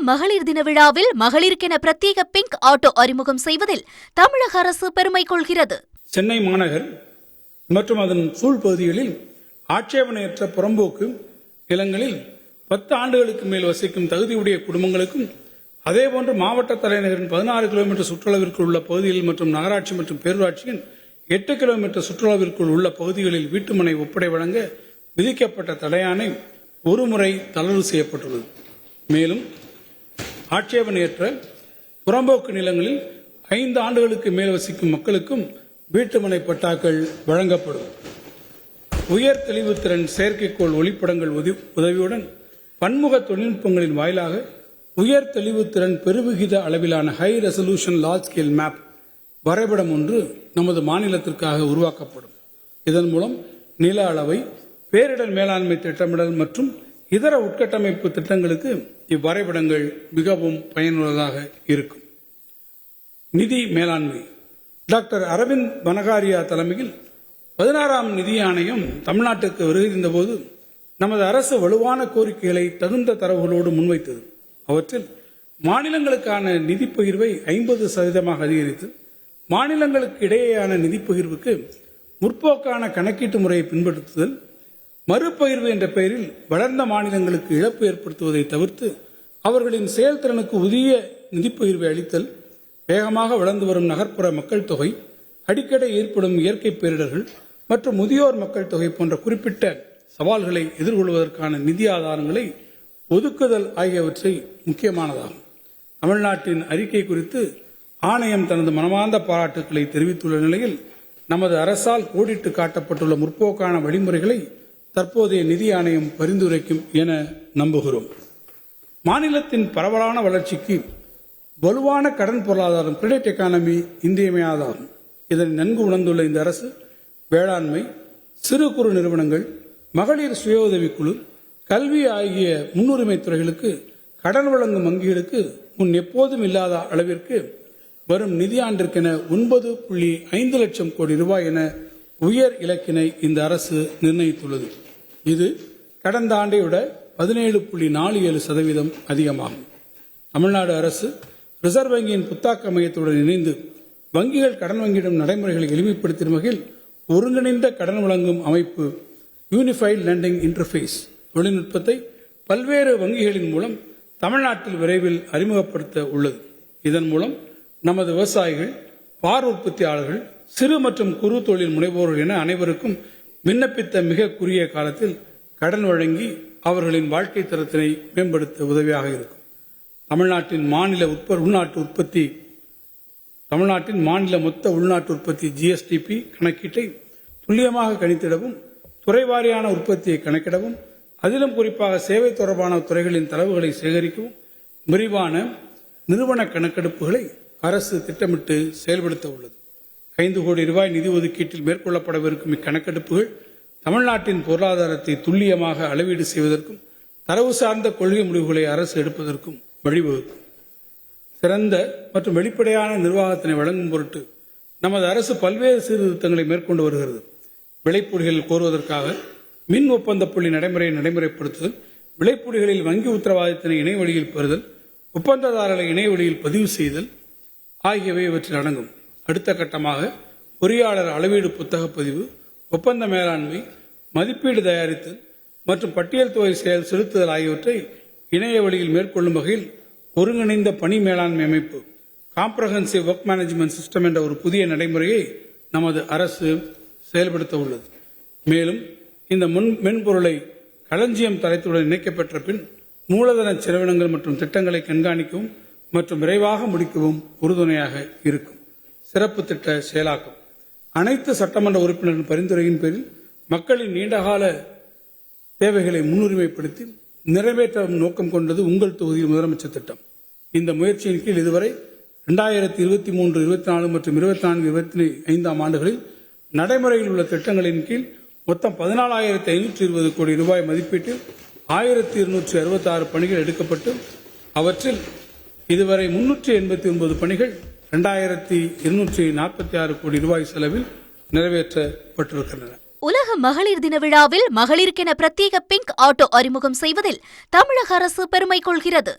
மகளிர் தின விழாவில் மகளிருக்கென பிரத்யேக பிங்க் ஆட்டோ அறிமுகம் செய்வதில் தமிழக அரசு பெருமை கொள்கிறது. சென்னை மாநகர் மற்றும் அதன் சூழ்பகுதிகளில் ஆட்சேபனையற்ற புறம்போக்கு நிலங்களில் 10 ஆண்டுகளுக்கு மேல் வசிக்கும் தகுதியுடைய குடும்பங்களுக்கும், அதேபோன்று மாவட்ட தலைநகரின் 16 கிலோமீட்டர் சுற்றளவிற்குள் உள்ள பகுதிகளில் மற்றும் நகராட்சி மற்றும் பேரூராட்சியின் 8 கிலோமீட்டர் சுற்றளவிற்குள் உள்ள பகுதிகளில் வீட்டுமனை ஒப்படை வழங்க விதிக்கப்பட்ட தடையாணை ஒருமுறை தளர்வு செய்யப்பட்டுள்ளது. மேலும் ஆட்சேபனையற்ற புறம்போக்கு நிலங்களில் 5 ஆண்டுகளுக்கு மேல் வசிக்கும் மக்களுக்கும் வீட்டுமனை பட்டாக்கள் வழங்கப்படும். உயர் தெளிவுத்திறன் செயற்கைக்கோள் ஒளிப்படங்கள் உதவியுடன் பன்முக தொழில்நுட்பங்களின் வாயிலாக உயர் தெளிவுத்திறன் பெருவிகித அளவிலான high resolution large scale map வரைபடம் ஒன்று நமது மாநிலத்திற்காக உருவாக்கப்படும். இதன் மூலம் நில அளவை, பேரிடர் மேலாண்மை திட்டமிடல் மற்றும் இதர உட்கட்டமைப்பு திட்டங்களுக்கு இவ்வரைபடங்கள் மிகவும் பயனுள்ளதாக இருக்கும். நிதி மேலாண்மை. டாக்டர் அரவிந்த் பனகாரியா தலைமையில் 16ஆம் நிதி ஆணையம் தமிழ்நாட்டுக்கு வருகின்ற போது நமது அரசு வலுவான கோரிக்கைகளை தகுந்த தரவுகளோடு முன்வைத்தது. அவற்றில் மாநிலங்களுக்கான நிதி பகிர்வை 50% அதிகரித்து, மாநிலங்களுக்கு இடையேயான நிதி பகிர்வுக்கு முற்போக்கான கணக்கீட்டு முறையை பின்பற்றுதல், மறுபகிர்வு என்ற பெயரில் வளர்ந்த மாநிலங்களுக்கு இழப்பு ஏற்படுத்துவதை தவிர்த்து அவர்களின் செயல்திறனுக்கு உரிய நிதி பகிர்வை அளித்தல், வேகமாக வளர்ந்து வரும் நகர்ப்புற மக்கள் தொகை, அடிக்கடி ஏற்படும் இயற்கை பேரிடர்கள் மற்றும் முதியோர் மக்கள் தொகை போன்ற குறிப்பிட்ட சவால்களை எதிர்கொள்வதற்கான நிதி ஆதாரங்களை ஒதுக்குதல் ஆகியவற்றை முக்கியமானதாகும். தமிழ்நாட்டின் அறிக்கை குறித்து ஆணையம் தனது மனமார்ந்த பாராட்டுக்களை தெரிவித்துள்ள நிலையில் நமது அரசால் கோடிட்டு காட்டப்பட்டுள்ள முற்போக்கான வழிமுறைகளை தற்போதைய நிதி ஆணையம் பரிந்துரைக்கும் என நம்புகிறோம். மாநிலத்தின் பரவலான வளர்ச்சிக்கு வலுவான கடன் பொருளாதாரம் கிரெடிட் எக்கானமி இன்றியமையாதாகும். இதனை நன்கு உணர்ந்துள்ள இந்த அரசு வேளாண்மை, சிறு குறு நிறுவனங்கள், மகளிர் சுய உதவிக்குழு, கல்வி ஆகிய முன்னுரிமை துறைகளுக்கு கடன் வழங்கும் வங்கிகளுக்கு முன் எப்போதும் இல்லாத அளவிற்கு வரும் நிதியாண்டிற்கென 9.5 லட்சம் கோடி ரூபாய் என உயர் இலக்கினை இந்த அரசு நிர்ணயித்துள்ளது. இது கடந்த ஆண்டை விட 17.47% அதிகமாகும். தமிழ்நாடு அரசு ரிசர்வ் வங்கியின் புத்தாக்க மையத்துடன் இணைந்து வங்கிகள் கடன் வங்கியிடும் நடைமுறைகளை எளிமைப்படுத்தும் வகையில் ஒருங்கிணைந்த கடன் வழங்கும் அமைப்பு யூனிஃபைட் லெண்டிங் இன்டர்ஃபேஸ் தொழில்நுட்பத்தை பல்வேறு வங்கிகளின் மூலம் தமிழ்நாட்டில் விரைவில் அறிமுகப்படுத்த உள்ளது. இதன் மூலம் நமது விவசாயிகள், பால் உற்பத்தியாளர்கள், சிறு மற்றும் குறு தொழில் முனைவோர்கள் என அனைவருக்கும் விண்ணப்பித்த மிக குறுகிய காலத்தில் கடன் வழங்கி அவர்களின் வாழ்க்கை தரத்தினை மேம்படுத்த உதவியாக இருக்கும். தமிழ்நாட்டின் மாநில மொத்த உள்நாட்டு உற்பத்தி GSDP கணக்கீட்டை துல்லியமாக கணித்திடவும், துறைவாரியான உற்பத்தியை கணக்கிடவும், அதிலும் குறிப்பாக சேவை தொடர்பான துறைகளின் தரவுகளை சேகரிக்கவும் விரிவான நிறுவன கணக்கெடுப்புகளை அரசு திட்டமிட்டு செயல்படுத்த உள்ளது. 5 கோடி ரூபாய் நிதி ஒதுக்கீட்டில் மேற்கொள்ளப்படவிருக்கும் இக்கணக்கெடுப்புகள் தமிழ்நாட்டின் பொருளாதாரத்தை துல்லியமாக அளவீடு செய்வதற்கும் தரவு சார்ந்த கொள்கை முடிவுகளை அரசு எடுப்பதற்கும் வழிவகுக்கும். சிறந்த மற்றும் வெளிப்படையான நிர்வாகத்தினை வழங்கும் பொருட்டு நமது அரசு பல்வேறு சீர்திருத்தங்களை மேற்கொண்டு வருகிறது. விளைபொடிகள் கோருவதற்காக மின் ஒப்பந்த புள்ளி நடைமுறையை நடைமுறைப்படுத்துதல், விளைபொடிகளில் வங்கி உத்தரவாதத்தினை இணைய வழியில் பெறுதல், ஒப்பந்ததாரர்களை இணைய வழியில் பதிவு செய்தல் ஆகியவை இவற்றில் அடங்கும். அடுத்த கட்டமாக பொறியாளர் அளவீடு புத்தக பதிவு, ஒப்பந்த மேலாண்மை, மதிப்பீடு தயாரித்தல் மற்றும் பட்டியல் தொகை செயல் செலுத்துதல் ஆகியவற்றை இணைய வழியில் மேற்கொள்ளும் வகையில் ஒருங்கிணைந்த பணி மேலாண்மை அமைப்பு காம்ப்ரஹென்சிவ் ஒர்க் மேனேஜ்மெண்ட் சிஸ்டம் என்ற ஒரு புதிய நடைமுறையை நமது அரசு செயல்படுத்த உள்ளது. மேலும் இந்த மென்பொருளை களஞ்சியம் தரத்துடன் இணைக்கப்பெற்ற பின் மூலதன செலவினங்கள் மற்றும் திட்டங்களை கண்காணிக்கவும் மற்றும் விரைவாக முடிக்கவும் உறுதுணையாக இருக்கும். சிறப்பு திட்ட செயலாக்கம். அனைத்து சட்டமன்ற உறுப்பினர்களின் பரிந்துரையின் பேரில் மக்களின் நீண்டகால தேவைகளை முன்னுரிமைப்படுத்தி நிறைவேற்ற நோக்கம் கொண்டது உங்கள் தொகுதி முதலமைச்சர் திட்டம். இந்த முயற்சியின் கீழ் இதுவரை 2023, 24 மற்றும் 24-25 ஆண்டுகளில் நடைமுறையில் உள்ள திட்டங்களின் கீழ் மொத்தம் 14,520 கோடி ரூபாய் மதிப்பீட்டில் 1,266 பணிகள் எடுக்கப்பட்டு அவற்றில் இதுவரை 389 பணிகள் 2,246 கோடி ரூபாய் செலவில் நிறைவேற்றப்பட்டிருக்கின்றன. உலக மகளிர் தின விழாவில் மகளிருக்கென பிரத்யேக பிங்க் ஆட்டோ அறிமுகம் செய்வதில் தமிழக அரசு பெருமை கொள்கிறது.